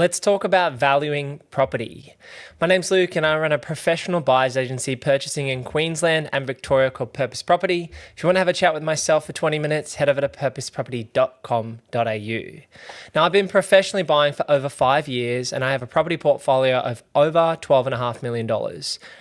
Let's talk about valuing property. My name's Luke and I run a professional buyers agency purchasing in Queensland and Victoria called Purpose Property. If you want to have a chat with myself for 20 minutes, head over to purposeproperty.com.au. Now, I've been professionally buying for over 5 years and I have a property portfolio of over $12.5 million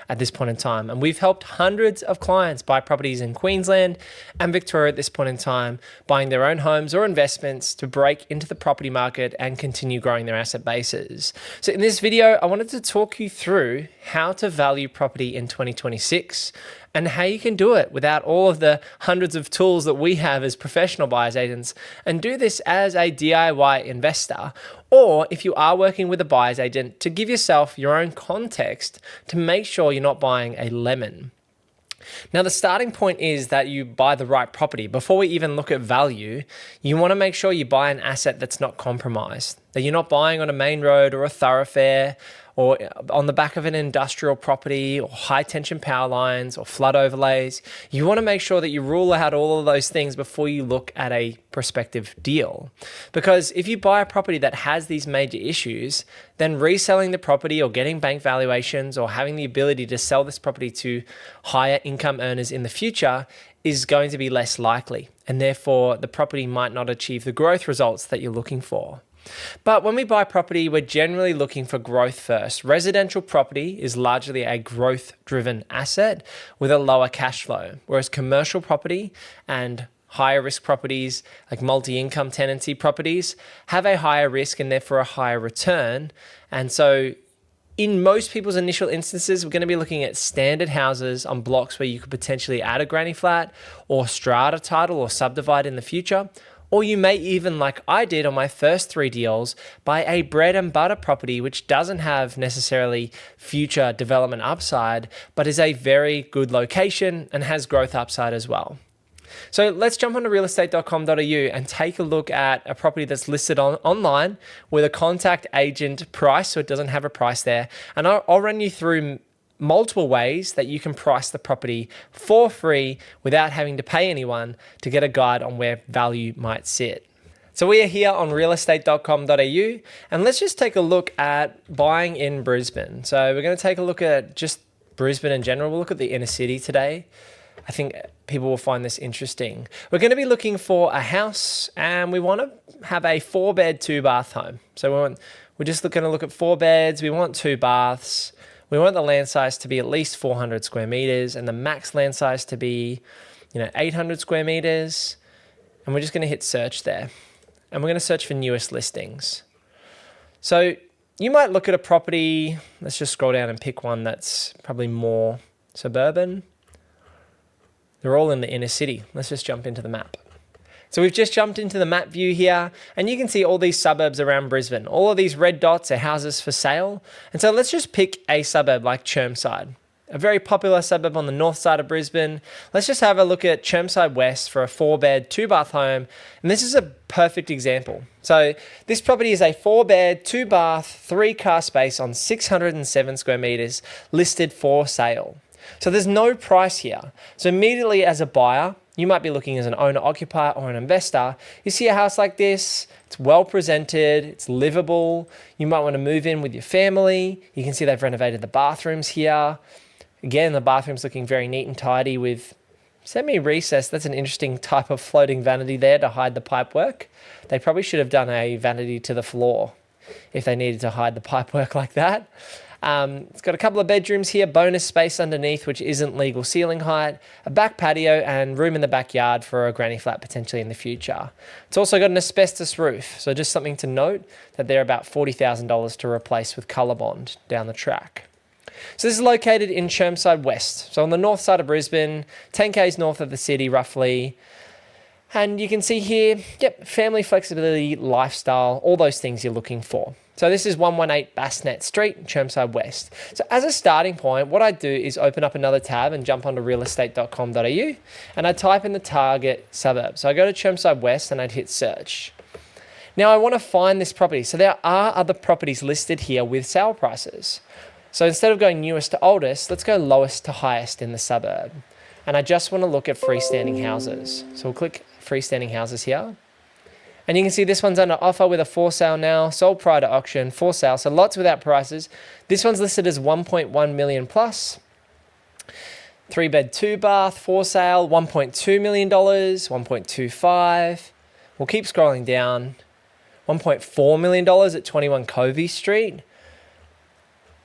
at this point in time. And we've helped hundreds of clients buy properties in Queensland and Victoria at this point in time, buying their own homes or investments to break into the property market and continue growing their asset bases. So in this video, I wanted to talk you through how to value property in 2026 and how you can do it without all of the hundreds of tools that we have as professional buyers agents, and do this as a DIY investor, or if you are working with a buyer's agent, to give yourself your own context to make sure you're not buying a lemon. Now, the starting point is that you buy the right property. Before we even look at value, you want to make sure you buy an asset that's not compromised, that you're not buying on a main road or a thoroughfare or on the back of an industrial property or high tension power lines or flood overlays. You want to make sure that you rule out all of those things before you look at a prospective deal. Because if you buy a property that has these major issues, then reselling the property or getting bank valuations or having the ability to sell this property to higher income earners in the future is going to be less likely. And therefore, the property might not achieve the growth results that you're looking for. But when we buy property, we're generally looking for growth first. Residential property is largely a growth-driven asset with a lower cash flow, whereas commercial property and higher risk properties like multi-income tenancy properties have a higher risk and therefore a higher return. And so in most people's initial instances, we're going to be looking at standard houses on blocks where you could potentially add a granny flat or strata title or subdivide in the future. Or you may even, like I did on my first 3 deals, buy a bread and butter property which doesn't have necessarily future development upside, but is a very good location and has growth upside as well. So let's jump onto realestate.com.au and take a look at a property that's listed online with a contact agent price, so it doesn't have a price there. And I'll run you through multiple ways that you can price the property for free without having to pay anyone to get a guide on where value might sit. So we are here on realestate.com.au and let's just take a look at buying in Brisbane. So we're going to take a look at just Brisbane in general. We'll look at the inner city today. I think people will find this interesting. We're going to be looking for a house and we want to have a 4-bed, 2-bath home. So we're just going to look at 4 beds. We want 2 baths. We want the land size to be at least 400 square meters and the max land size to be, 800 square meters. And we're just going to hit search there. And we're going to search for newest listings. So you might look at a property. Let's just scroll down and pick one that's probably more suburban. They're all in the inner city. Let's just jump into the map. So we've just jumped into the map view here and you can see all these suburbs around Brisbane. All of these red dots are houses for sale. And so let's just pick a suburb like Chermside, a very popular suburb on the north side of Brisbane. Let's just have a look at Chermside West for a 4-bed, 2-bath home. And this is a perfect example. So this property is a 4-bed, 2-bath, 3-car space on 607 square meters listed for sale. So there's no price here. So immediately as a buyer, you might be looking as an owner-occupier or an investor. You see a house like this, it's well presented, it's livable. You might want to move in with your family. You can see they've renovated the bathrooms here. Again, the bathroom's looking very neat and tidy with semi-recessed. That's an interesting type of floating vanity there to hide the pipework. They probably should have done a vanity to the floor if they needed to hide the pipework like that. It's got a couple of bedrooms here, bonus space underneath, which isn't legal ceiling height, a back patio and room in the backyard for a granny flat potentially in the future. It's also got an asbestos roof. So just something to note that they're about $40,000 to replace with ColourBond down the track. So this is located in Chermside West. So on the north side of Brisbane, 10 k's north of the city roughly. And you can see here, family flexibility, lifestyle, all those things you're looking for. So this is 118 Bassnet Street, Chermside West. So as a starting point, what I do is open up another tab and jump onto realestate.com.au and I type in the target suburb. So I go to Chermside West and I'd hit search. Now I want to find this property. So there are other properties listed here with sale prices. So instead of going newest to oldest, let's go lowest to highest in the suburb. And I just want to look at freestanding houses. So we'll click freestanding houses here. And you can see this one's under offer with a for sale now, sold prior to auction, for sale. So lots without prices. This one's listed as 1.1 million plus. 3-bed, 2-bath, for sale, $1.2 million, 1.25. We'll keep scrolling down. $1.4 million at 21 Covey Street.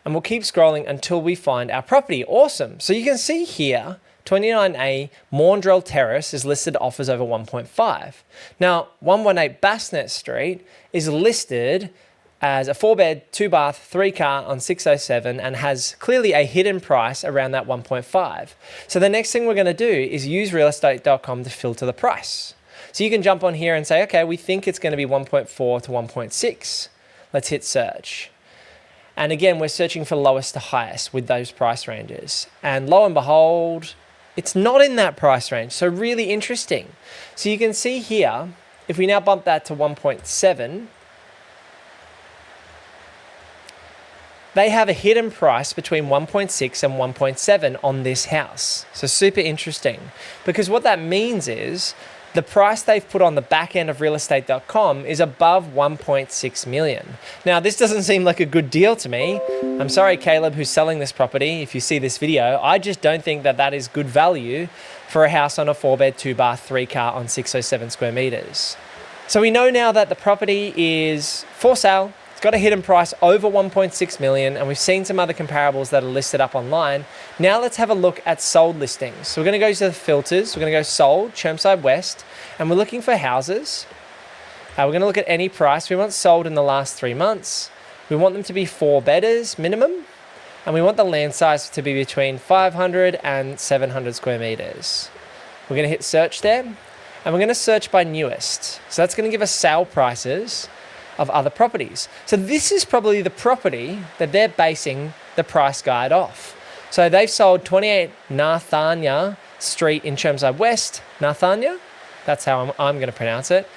And we'll keep scrolling until we find our property. Awesome. So you can see here, 29A Maundrell Terrace is listed offers over 1.5. Now, 118 Bassnet Street is listed as a 4-bed, 2-bath, 3-car on 607 and has clearly a hidden price around that 1.5. So the next thing we're going to do is use realestate.com to filter the price. So you can jump on here and say, okay, we think it's going to be 1.4 to 1.6. Let's hit search. And again, we're searching for lowest to highest with those price ranges. And lo and behold, it's not in that price range. So really interesting. So you can see here, if we now bump that to 1.7, they have a hidden price between 1.6 and 1.7 on this house. So super interesting, because what that means is the price they've put on the back end of realestate.com is above 1.6 million. Now, this doesn't seem like a good deal to me. I'm sorry, Caleb, who's selling this property, if you see this video, I just don't think that that is good value for a house on a 4-bed, 2-bath, 3-car on 607 square meters. So we know now that the property is for sale. It's got a hidden price over 1.6 million, and we've seen some other comparables that are listed up online. Now let's have a look at sold listings. So we're going to go to the filters. We're going to go sold, Chermside West, and we're looking for houses. We're going to look at any price. We want sold in the last 3 months. We want them to be 4-bedders minimum, and we want the land size to be between 500 and 700 square meters. We're going to hit search there, and we're going to search by newest. So that's going to give us sale prices of other properties. So this is probably the property that they're basing the price guide off. So they've sold 28 Nathania Street in Chermside West. Nathania? That's how I'm going to pronounce it.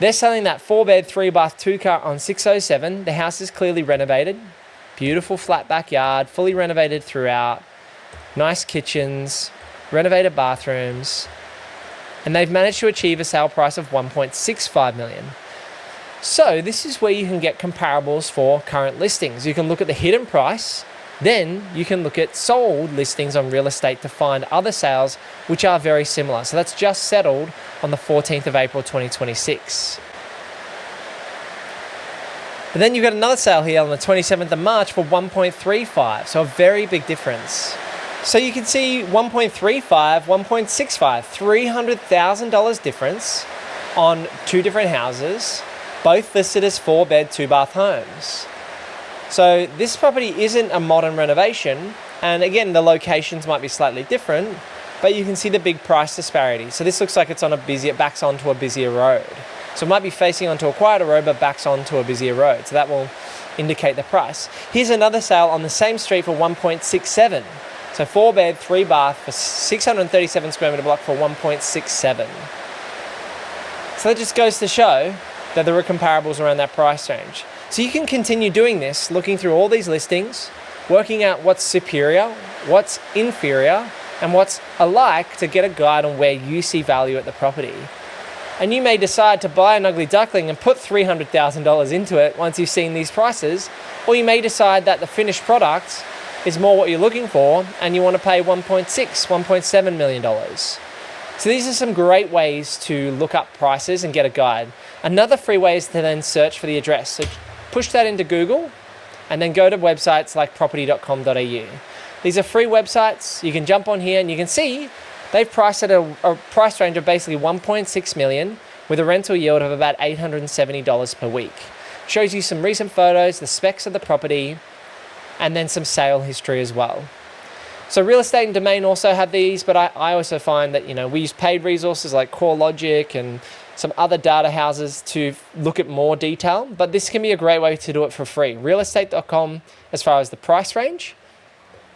They're selling that 4-bed, 3-bath, 2-car on 607. The house is clearly renovated. Beautiful flat backyard, fully renovated throughout. Nice kitchens, renovated bathrooms. And they've managed to achieve a sale price of 1.65 million. So this is where you can get comparables for current listings. You can look at the hidden price, then you can look at sold listings on real estate to find other sales which are very similar. So that's just settled on the 14th of April 2026. But then you've got another sale here on the 27th of March for 1.35, so a very big difference. So you can see 1.35, 1.65, $300,000 difference on 2 different houses, both listed as 4-bed, 2-bath homes. So this property isn't a modern renovation, and again, the locations might be slightly different, but you can see the big price disparity. So this looks like it's on it backs onto a busier road. So it might be facing onto a quieter road, but backs onto a busier road. So that will indicate the price. Here's another sale on the same street for 1.67. So 4-bed, 3-bath for 637 square meter block for 1.67. So that just goes to show that there are comparables around that price range. So you can continue doing this, looking through all these listings, working out what's superior, what's inferior, and what's alike to get a guide on where you see value at the property. And you may decide to buy an ugly duckling and put $300,000 into it once you've seen these prices, or you may decide that the finished product is more what you're looking for and you want to pay $1.6, $1.7 million. So these are some great ways to look up prices and get a guide. Another free way is to then search for the address. So push that into Google and then go to websites like property.com.au. These are free websites. You can jump on here and you can see they've priced at a price range of basically 1.6 million with a rental yield of about $870 per week. Shows you some recent photos, the specs of the property, and then some sale history as well. So Real Estate and Domain also have these, but I also find that, we use paid resources like CoreLogic and some other data houses to look at more detail, but this can be a great way to do it for free. Realestate.com as far as the price range,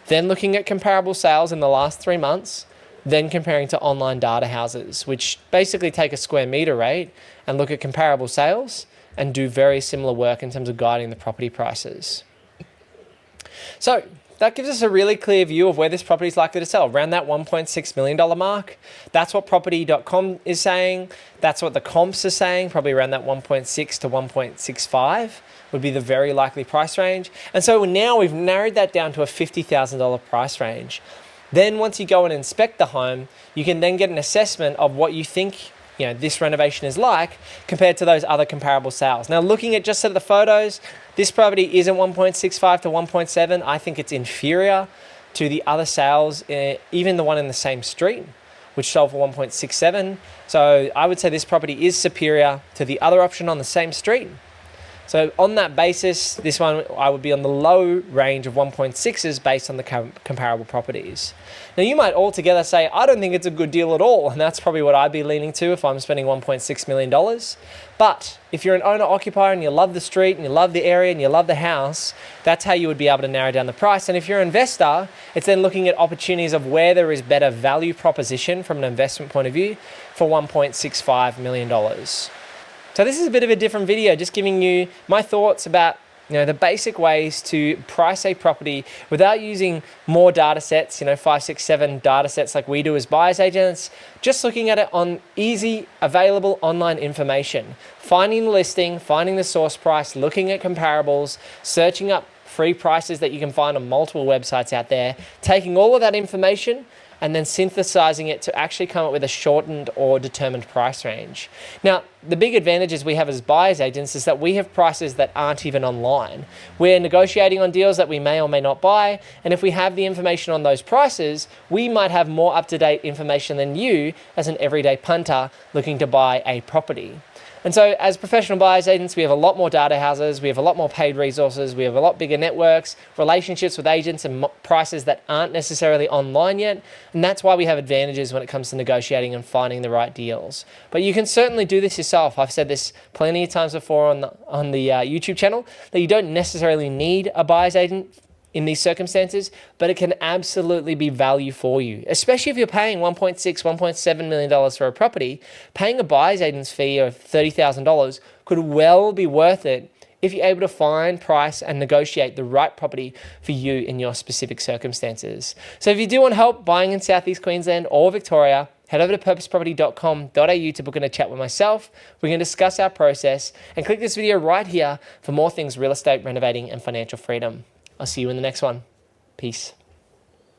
then looking at comparable sales in the last 3 months, then comparing to online data houses, which basically take a square meter rate and look at comparable sales and do very similar work in terms of guiding the property prices. So that gives us a really clear view of where this property is likely to sell, around that $1.6 million mark. That's what property.com is saying. That's what the comps are saying, probably around that 1.6 to 1.65 would be the very likely price range. And so now we've narrowed that down to a $50,000 price range. Then once you go and inspect the home, you can then get an assessment of what you think this renovation is like compared to those other comparable sales. Now, looking at just at the photos, this property isn't 1.65 to 1.7. I think it's inferior to the other sales, even the one in the same street, which sold for 1.67. So I would say this property is superior to the other option on the same street. So on that basis, this one, I would be on the low range of 1.6s based on the comparable properties. Now, you might altogether say, I don't think it's a good deal at all. And that's probably what I'd be leaning to if I'm spending $1.6 million. But if you're an owner-occupier and you love the street and you love the area and you love the house, that's how you would be able to narrow down the price. And if you're an investor, it's then looking at opportunities of where there is better value proposition from an investment point of view for $1.65 million. So this is a bit of a different video, just giving you my thoughts about the basic ways to price a property without using more data sets, 5, 6, 7 data sets like we do as buyers agents, just looking at it on easy, available online information, finding the listing, finding the source price, looking at comparables, searching up free prices that you can find on multiple websites out there, taking all of that information and then synthesizing it to actually come up with a shortened or determined price range. Now, the big advantages we have as buyers agents is that we have prices that aren't even online. We're negotiating on deals that we may or may not buy, and if we have the information on those prices, we might have more up-to-date information than you as an everyday punter looking to buy a property. And so as professional buyers agents, we have a lot more data houses, we have a lot more paid resources, we have a lot bigger networks, relationships with agents and prices that aren't necessarily online yet. And that's why we have advantages when it comes to negotiating and finding the right deals. But you can certainly do this yourself. I've said this plenty of times before on the YouTube channel, that you don't necessarily need a buyer's agent in these circumstances, but it can absolutely be value for you, especially if you're paying $1.6, $1.7 million for a property. Paying a buyer's agent's fee of $30,000 could well be worth it if you're able to find, price, and negotiate the right property for you in your specific circumstances. So if you do want help buying in Southeast Queensland or Victoria, head over to purposeproperty.com.au to book in a chat with myself. We can discuss our process, and click this video right here for more things real estate, renovating, and financial freedom. I'll see you in the next one. Peace.